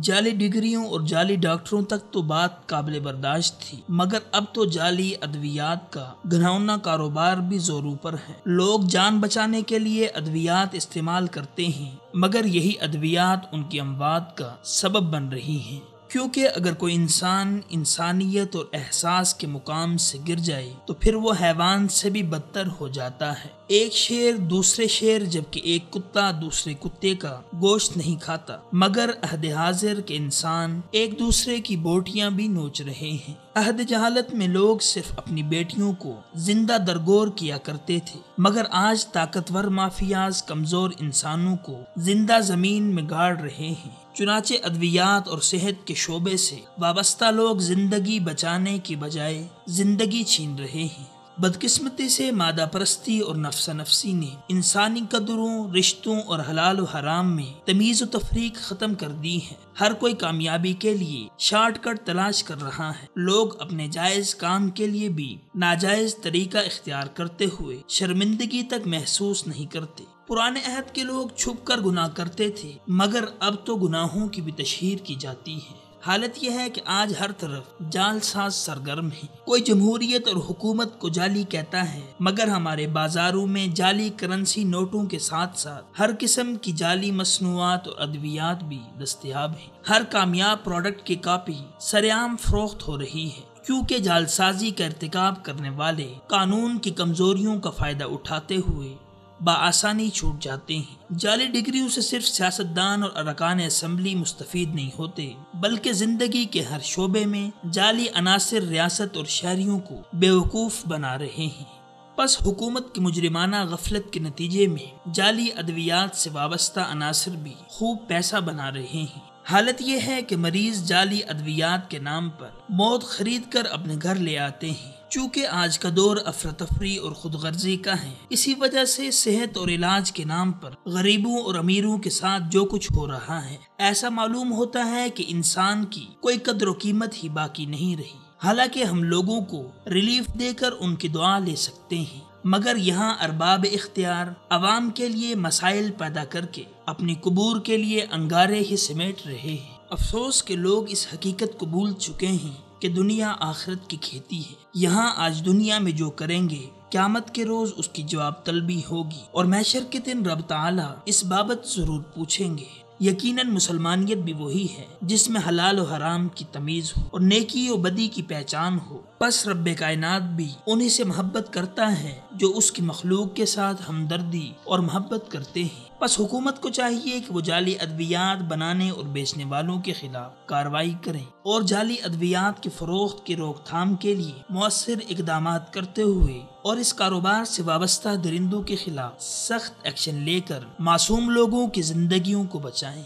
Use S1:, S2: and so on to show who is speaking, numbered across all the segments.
S1: جعلی ڈگریوں اور جعلی ڈاکٹروں تک تو بات قابل برداشت تھی، مگر اب تو جعلی ادویات کا گھناؤنا کاروبار بھی زوروں پر ہے۔ لوگ جان بچانے کے لیے ادویات استعمال کرتے ہیں، مگر یہی ادویات ان کی اموات کا سبب بن رہی ہیں، کیونکہ اگر کوئی انسان انسانیت اور احساس کے مقام سے گر جائے تو پھر وہ حیوان سے بھی بدتر ہو جاتا ہے۔ ایک شیر دوسرے شیر، جبکہ ایک کتا دوسرے کتے کا گوشت نہیں کھاتا، مگر عہد حاضر کے انسان ایک دوسرے کی بوٹیاں بھی نوچ رہے ہیں۔ عہد جہالت میں لوگ صرف اپنی بیٹیوں کو زندہ درگور کیا کرتے تھے، مگر آج طاقتور مافیاز کمزور انسانوں کو زندہ زمین میں گاڑ رہے ہیں۔ چنانچہ ادویات اور صحت کے شعبے سے وابستہ لوگ زندگی بچانے کی بجائے زندگی چھین رہے ہیں۔ بدقسمتی سے مادہ پرستی اور نفس نفسی نے انسانی قدروں، رشتوں اور حلال و حرام میں تمیز و تفریق ختم کر دی ہے۔ ہر کوئی کامیابی کے لیے شارٹ کٹ تلاش کر رہا ہے۔ لوگ اپنے جائز کام کے لیے بھی ناجائز طریقہ اختیار کرتے ہوئے شرمندگی تک محسوس نہیں کرتے۔ پرانے عہد کے لوگ چھپ کر گناہ کرتے تھے، مگر اب تو گناہوں کی بھی تشہیر کی جاتی ہے۔ حالت یہ ہے کہ آج ہر طرف جعل ساز سرگرم ہیں۔ کوئی جمہوریت اور حکومت کو جعلی کہتا ہے، مگر ہمارے بازاروں میں جعلی کرنسی نوٹوں کے ساتھ ساتھ ہر قسم کی جعلی مصنوعات اور ادویات بھی دستیاب ہیں۔ ہر کامیاب پروڈکٹ کی کاپی سرعام فروخت ہو رہی ہے، کیونکہ جعل سازی کا ارتکاب کرنے والے قانون کی کمزوریوں کا فائدہ اٹھاتے ہوئے بآسانی چھوٹ جاتے ہیں۔ جعلی ڈگریوں سے صرف سیاستدان اور ارکان اسمبلی مستفید نہیں ہوتے، بلکہ زندگی کے ہر شعبے میں جعلی عناصر ریاست اور شہریوں کو بیوقوف بنا رہے ہیں۔ پس حکومت کی مجرمانہ غفلت کے نتیجے میں جعلی ادویات سے وابستہ عناصر بھی خوب پیسہ بنا رہے ہیں۔ حالت یہ ہے کہ مریض جعلی ادویات کے نام پر موت خرید کر اپنے گھر لے آتے ہیں۔ چونکہ آج کا دور افراتفری اور خود غرضی کا ہے، اسی وجہ سے صحت اور علاج کے نام پر غریبوں اور امیروں کے ساتھ جو کچھ ہو رہا ہے، ایسا معلوم ہوتا ہے کہ انسان کی کوئی قدر و قیمت ہی باقی نہیں رہی۔ حالانکہ ہم لوگوں کو ریلیف دے کر ان کی دعا لے سکتے ہیں، مگر یہاں ارباب اختیار عوام کے لیے مسائل پیدا کر کے اپنی قبور کے لیے انگارے ہی سمیٹ رہے ہیں۔ افسوس کہ لوگ اس حقیقت کو بھول چکے ہیں کہ دنیا آخرت کی کھیتی ہے۔ یہاں آج دنیا میں جو کریں گے، قیامت کے روز اس کی جواب طلبی ہوگی، اور محشر کے دن رب تعالیٰ اس بابت ضرور پوچھیں گے۔ یقیناً مسلمانیت بھی وہی ہے جس میں حلال و حرام کی تمیز ہو اور نیکی و بدی کی پہچان ہو۔ پس رب کائنات بھی انہی سے محبت کرتا ہے جو اس کی مخلوق کے ساتھ ہمدردی اور محبت کرتے ہیں۔ پس حکومت کو چاہیے کہ وہ جعلی ادویات بنانے اور بیچنے والوں کے خلاف کارروائی کریں، اور جعلی ادویات کی فروخت کی روک تھام کے لیے مؤثر اقدامات کرتے ہوئے اور اس کاروبار سے وابستہ درندوں کے خلاف سخت ایکشن لے کر معصوم لوگوں کی زندگیوں کو بچائیں۔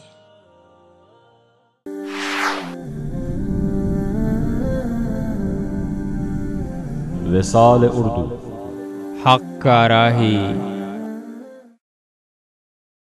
S2: وصال اردو،
S3: حق کا راہی